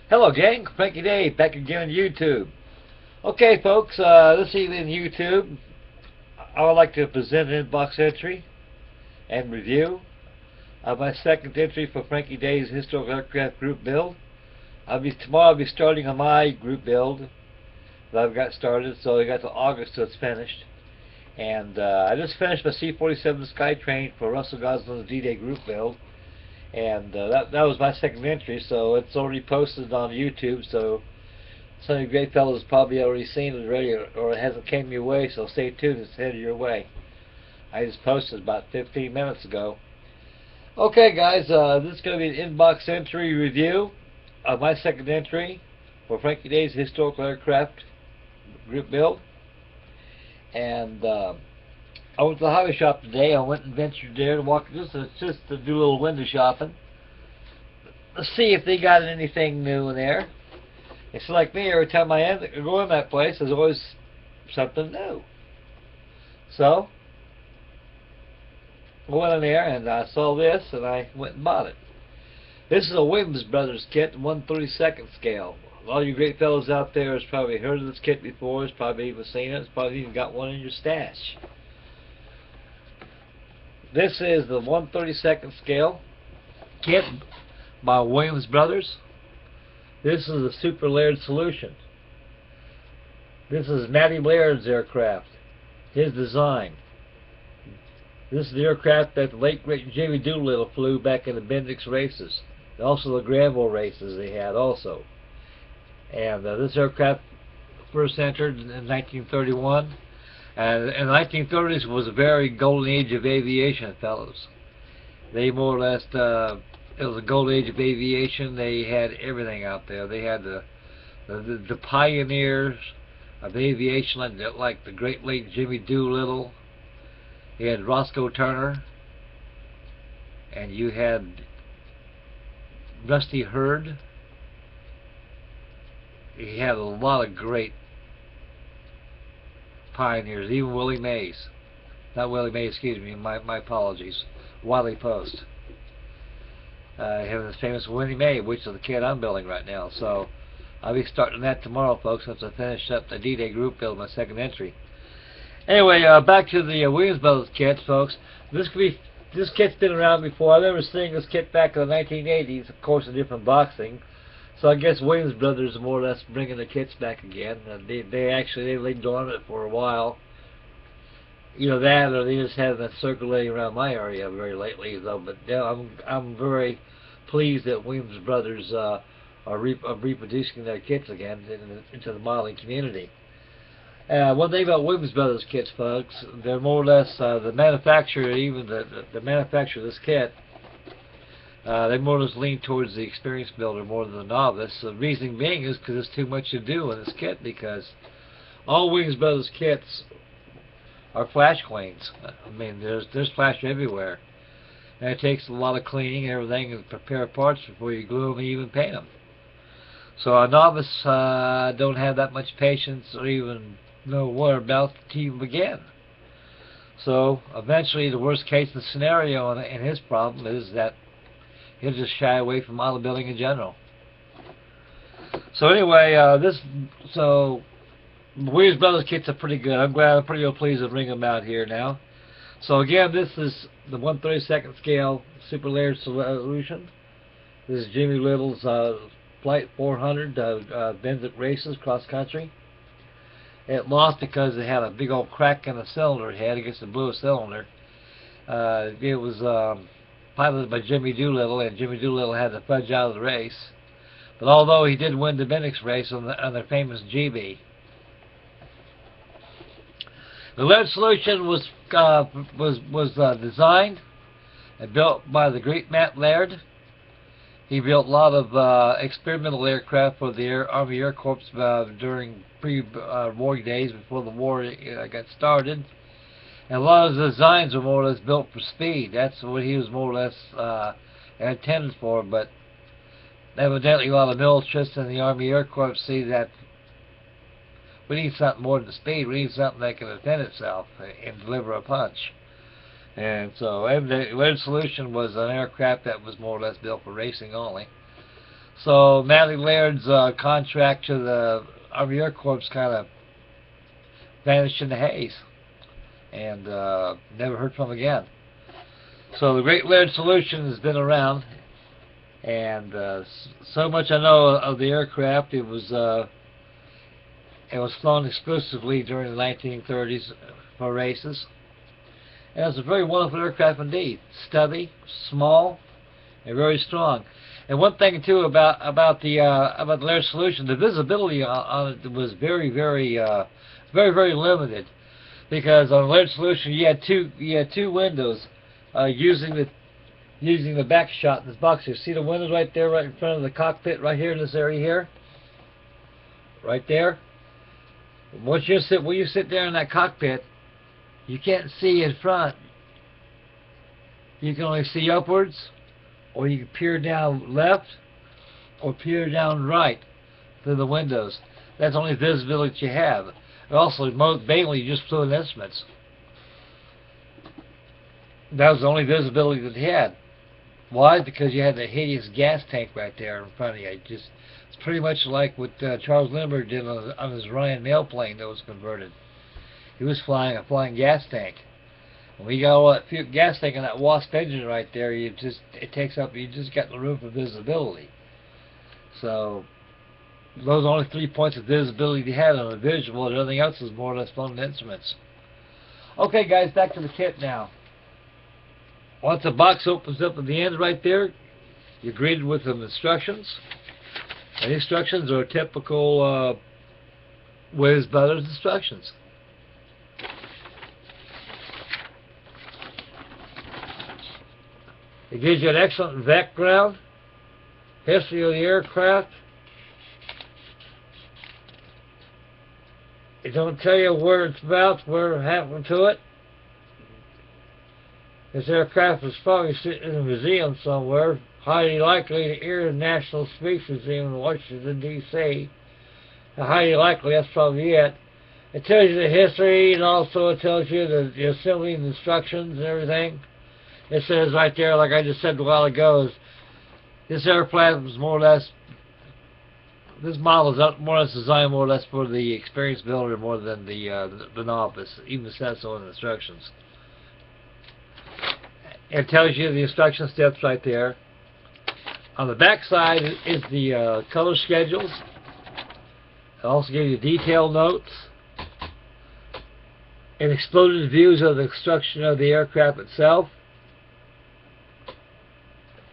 Hello gang, Frankie Day back again on YouTube. Okay folks, this evening on YouTube I would like to present an inbox entry and review of my second entry for Frankie Day's historical aircraft group build. Tomorrow I'll be starting on my group build that I've got started, so I got to August till it's finished. And I just finished my C-47 Skytrain for Russell Gosling's D-Day group build. And that was my second entry, so it's already posted on YouTube, so some of you great fellows probably already seen it already, or it hasn't came your way, so stay tuned, it's headed your way. I just posted about 15 minutes ago. Okay guys, this is going to be an inbox entry review of my second entry for Frankie Day's historical aircraft group build. And I went to the hobby shop today. I went and ventured there to walk just to do a little window shopping. Let's see if they got anything new in there. It's like me, every time I go in that place, there's always something new. So I went in there and I saw this and I went and bought it. This is a Williams Brothers kit, 1/32 scale. A lot of you great fellows out there has probably heard of this kit before, has probably even seen it, has probably even got one in your stash. This is the 1/32 scale kit by Williams Brothers. This is a Super Laird solution. This is Matty Laird's aircraft, his design. This is the aircraft that the late great Jimmy Doolittle flew back in the Bendix races, and also the Granville races they had also. And this aircraft first entered in 1931. And in the 1930s was a very golden age of aviation, fellows. They more or less, it was a golden age of aviation. They had everything out there. They had the pioneers of aviation, like the great late Jimmy Doolittle. You had Roscoe Turner, and you had Rusty Hurd. You had a lot of great pioneers, even Willie Mays. Not Willie Mays, excuse me, my apologies. Wiley Post. Having this famous Willie May, which is the kit I'm building right now. So I'll be starting that tomorrow, folks, once I finish up the D-Day group build, my second entry. Anyway, back to the Williams Brothers kits, folks. This kit's been around before. I remember seeing this kit back in the 1980s, of course, in different boxing. So I guess Williams Brothers are more or less bringing the kits back again. They laid dormant for a while. You know that, or they just haven't been circulating around my area very lately, though. But yeah, I'm very pleased that Williams Brothers are reproducing their kits again into the modeling community. One thing about Williams Brothers kits, folks, they're more or less the manufacturer, even the manufacturer of this kit. They more or less lean towards the experienced builder more than the novice. The reason being is because there's too much to do in this kit, because all Williams Brothers kits are flash cleans. I mean, there's flash everywhere, and it takes a lot of cleaning and everything and prepare parts before you glue them and even paint them. So a novice don't have that much patience or even know whereabouts to even begin. So eventually, the worst case scenario in his problem is that he'll just shy away from model building in general. So anyway, Williams Brothers kits are pretty good. I'm pretty well pleased to bring them out here now. So again, this is the 1/32 scale Super Laird solution. This is Jimmy Little's Flight 400 Bendix races cross country. It lost because it had a big old crack in the cylinder head against the blue cylinder. It was piloted by Jimmy Doolittle, and Jimmy Doolittle had to fudge out of the race. But although he did win the Bendix race on their famous GB. The Laird solution was designed and built by the great Matt Laird. He built a lot of experimental aircraft for the Army Air Corps during pre-war days, before the war got started. And a lot of the designs were more or less built for speed. That's what he was more or less intended for. But evidently a lot of militarists in the Army Air Corps see that we need something more than speed. We need something that can defend itself and deliver a punch. And so the Laird solution was an aircraft that was more or less built for racing only. So Matty Laird's contract to the Army Air Corps kind of vanished in the haze, and never heard from again. So the Great Laird solution has been around, and so much I know of the aircraft. It was flown exclusively during the 1930s for races. And it was a very wonderful aircraft indeed. Stubby, small, and very strong. And one thing too about the Laird solution, the visibility on it was very limited, because on the Laird solution you had two windows using the back shot in this box. You see the windows right there, right in front of the cockpit, right here in this area here, right there. When you sit there in that cockpit, you can't see in front. You can only see upwards, or you can peer down left, or peer down right through the windows. That's the only visibility that you have. And also, mainly you just flew in instruments. That was the only visibility that you had. Why? Because you had the hideous gas tank right there in front of you. It's pretty much like what Charles Lindbergh did on his Ryan mail plane that was converted. He was flying a flying gas tank. When you got all that gas tank in that Wasp engine right there, you just got the room for visibility. So those are only 3 points of visibility you had on the visual, and everything else is more or less flown in instruments. Okay, guys, back to the kit now. Once the box opens up at the end right there, you're greeted with some instructions. And the instructions are typical Whiz Brothers instructions. It gives you an excellent background, history of the aircraft. It don't tell you where it's about, where it happened to it. This aircraft was probably sitting in a museum somewhere, highly likely the International Space Museum in Washington, D.C. Highly likely, that's probably it. It tells you the history, and also it tells you the assembly instructions and everything. It says right there, like I just said a while ago, is this airplane was more or less, this model is more or less designed more or less for the experienced builder more than the novice, even says so in the instructions. It tells you the instruction steps right there. On the back side is the color schedules. It also gives you detailed notes and exploded views of the construction of the aircraft itself.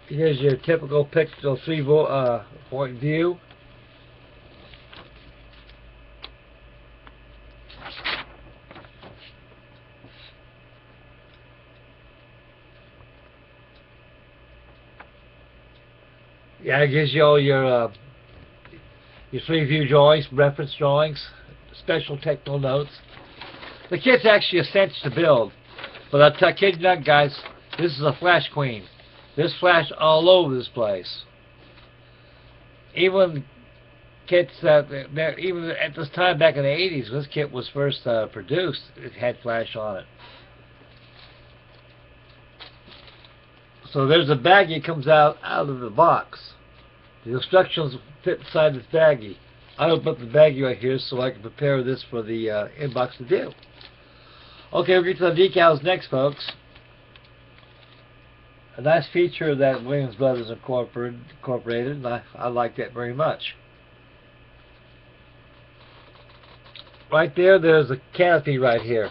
Here's your typical pixel 3-point view. Yeah, it gives you all your 3-view drawings, reference drawings, special technical notes. The kit's actually a cinch to build, but I kid you not, guys, this is a flash queen. This flashed all over this place. Even kits even at this time back in the 80s, when this kit was first produced, it had flash on it. So there's a baggie that comes out of the box. The instructions fit inside this baggie. I opened up the baggie right here so I can prepare this for the inbox to do. Okay, we'll get to the decals next, folks. A nice feature that Williams Brothers incorporated, and I like that very much. Right there's a canopy right here.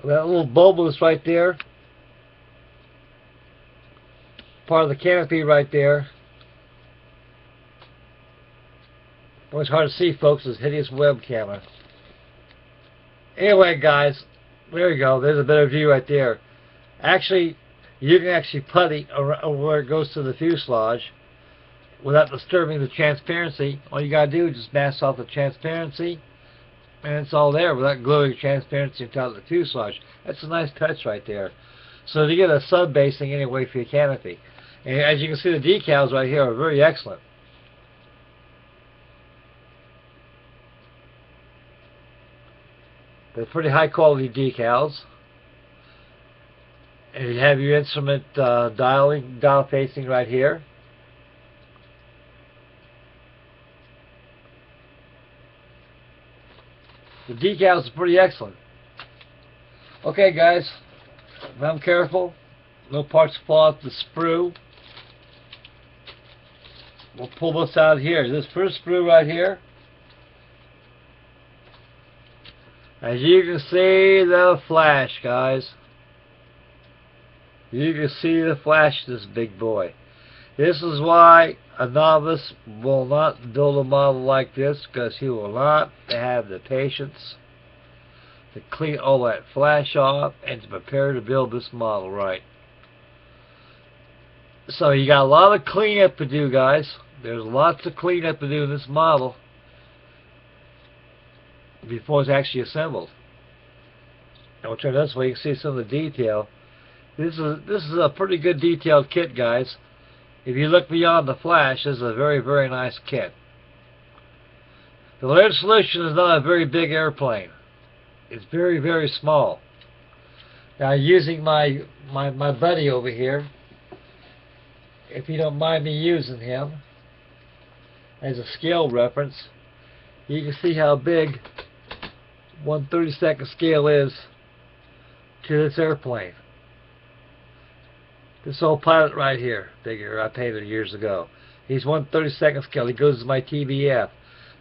That little bulbous right there, part of the canopy right there. Well, it's hard to see, folks, this hideous web camera. Anyway, guys, there you go. There's a better view right there. Actually, you can actually putty where it goes to the fuselage without disturbing the transparency. All you gotta do is just mask off the transparency, and it's all there without gluing transparency on top of the fuselage. That's a nice touch right there. So you get a sub-basing anyway for your canopy. And as you can see, the decals right here are very excellent. They're pretty high quality decals. And you have your instrument dial facing right here. The decals are pretty excellent. Okay, guys, if I'm careful, no parts fall off the sprue. We'll pull this out here. This first sprue right here. As you can see the flash, guys. You can see the flash of this big boy. This is why a novice will not build a model like this, because he will not have the patience to clean all that flash off and to prepare to build this model right. So you got a lot of cleanup to do, guys. There's lots of cleanup to do in this model before it's actually assembled. And we'll turn this way. You can see some of the detail. This is a pretty good detailed kit, guys. If you look beyond the flash, this is a very, very nice kit. The Laird solution is not a very big airplane. It's very, very small. Now, using my buddy over here, if you don't mind me using him as a scale reference, you can see how big 1/32 scale is to this airplane. This old pilot right here, figure I painted years ago. He's 1/32 scale. He goes to my TBF.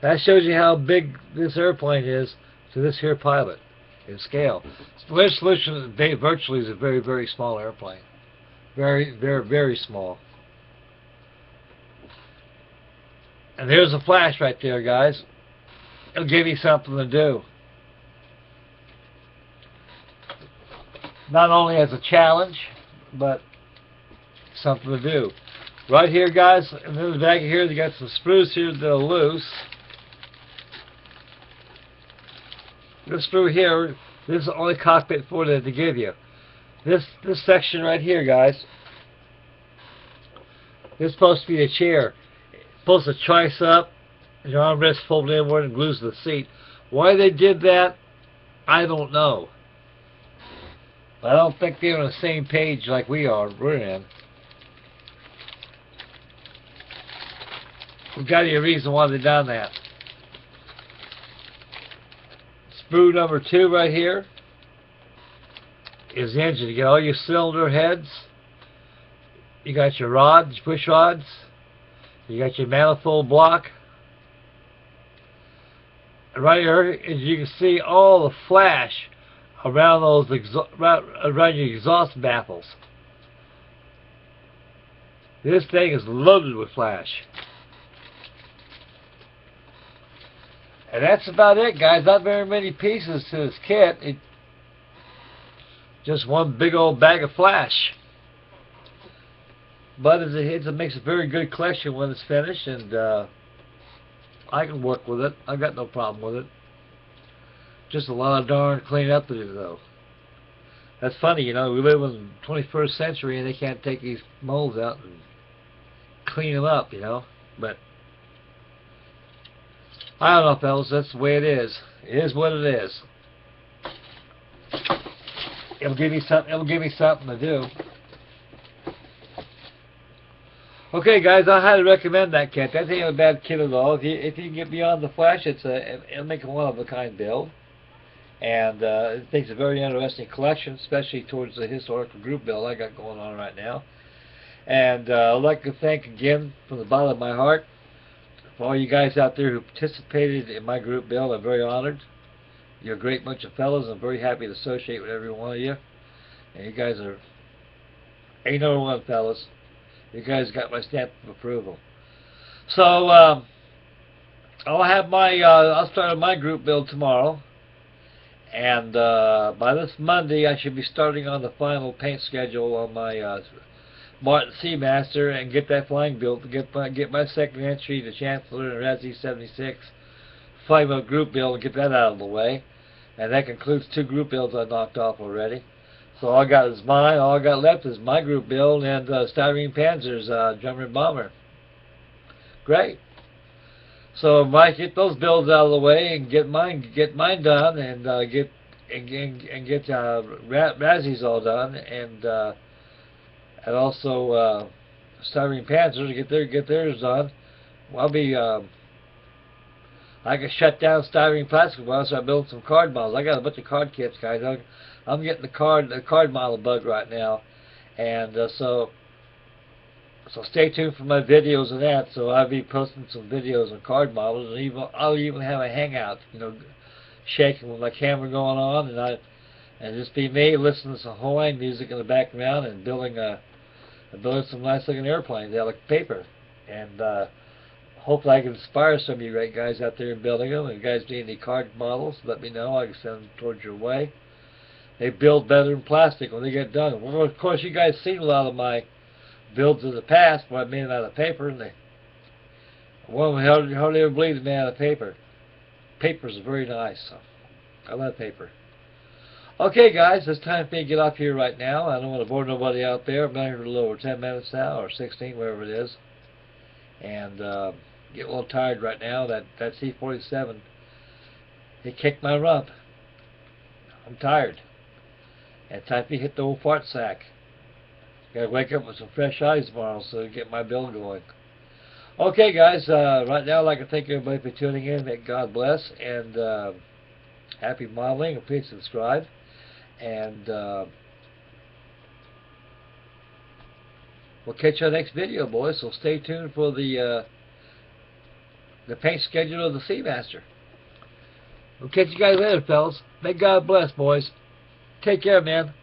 That shows you how big this airplane is to this here pilot in scale. The Laird solution virtually is a very, very small airplane. Very, very, very small. And there's a flash right there, guys. It'll give you something to do. Not only as a challenge, but something to do. Right here, guys, and then the back here, they got some sprues here that are loose. This sprue here, this is the only cockpit for that to give you. This section right here, guys, this is supposed to be a chair. It's supposed to trice up, and your armrest folded inward and glues to the seat. Why they did that, I don't know. I don't think they're on the same page like we're in. We've got to be a reason why they've done that. Sprue number 2 right here is the engine. You get all your cylinder heads. You got your rods, push rods. You got your manifold block. And right here, as you can see, all the flash around around your exhaust baffles. This thing is loaded with flash. And that's about it, guys. Not very many pieces to this kit. Just one big old bag of flash. But it makes a very good collection when it's finished, and I can work with it. I've got no problem with it. Just a lot of darn cleaning up to do, though. That's funny, you know. We live in the 21st century, and they can't take these molds out and clean them up, you know. But I don't know, fellas. That's the way it is. It is what it is. It'll give me something. It'll give me something to do. Okay, guys. I highly recommend that kit. That ain't a bad kit at all. If you can get beyond the flash, it'll make a one-of-a-kind build. And it makes a very interesting collection, especially towards the historical group build I got going on right now. And I'd like to thank again from the bottom of my heart for all you guys out there who participated in my group build. I'm very honored. You're a great bunch of fellas. I'm very happy to associate with every one of you. And you guys are A#1 fellas. You guys got my stamp of approval. So I'll start my group build tomorrow. And by this Monday, I should be starting on the final paint schedule on my Martin Seamaster and get that flying built. Get my second entry to Chancellor and Razzie 76 5-up group build and get that out of the way. And that concludes 2 group builds I knocked off already. So all I got is mine. All I got left is my group build and Styrene Panzer's Drummer and Bomber. Great. So Mike, get those builds out of the way and get mine done, and get Razzie's all done, and also Styrene Panzers get theirs done. Well, I can shut down styrene plastic while I start building some card models. I got a bunch of card kits, guys. I'm getting the card model bug right now, and so stay tuned for my videos of that. So I'll be posting some videos on card models, and I'll even have a hangout, you know, shaking with my camera going on, and just be me listening to some Hawaiian music in the background and building some nice looking airplanes out of paper. And hopefully I can inspire some of you great guys out there in building them. If you guys need any card models, let me know. I can send them towards your way. They build better than plastic when they get done. Well, of course, you guys seen a lot of my builds of the past where I made them out of paper, and one would hardly ever believe it's made out of paper. Paper's very nice. So I love paper. Okay, guys, it's time for me to get off here right now. I don't want to bore nobody out there. I've been here a little over 10 minutes now, or 16, whatever it is. And get a little tired right now. That C-47, it kicked my rump. I'm tired. And time for me to hit the old fart sack. Gotta wake up with some fresh eyes tomorrow so to get my build going. Okay, guys, right now I'd like to thank everybody for tuning in. May God bless, and happy modeling, and please subscribe. And we'll catch you on the next video, boys, so stay tuned for the paint schedule of the Seamaster. We'll catch you guys later, fellas. May God bless, boys. Take care, man.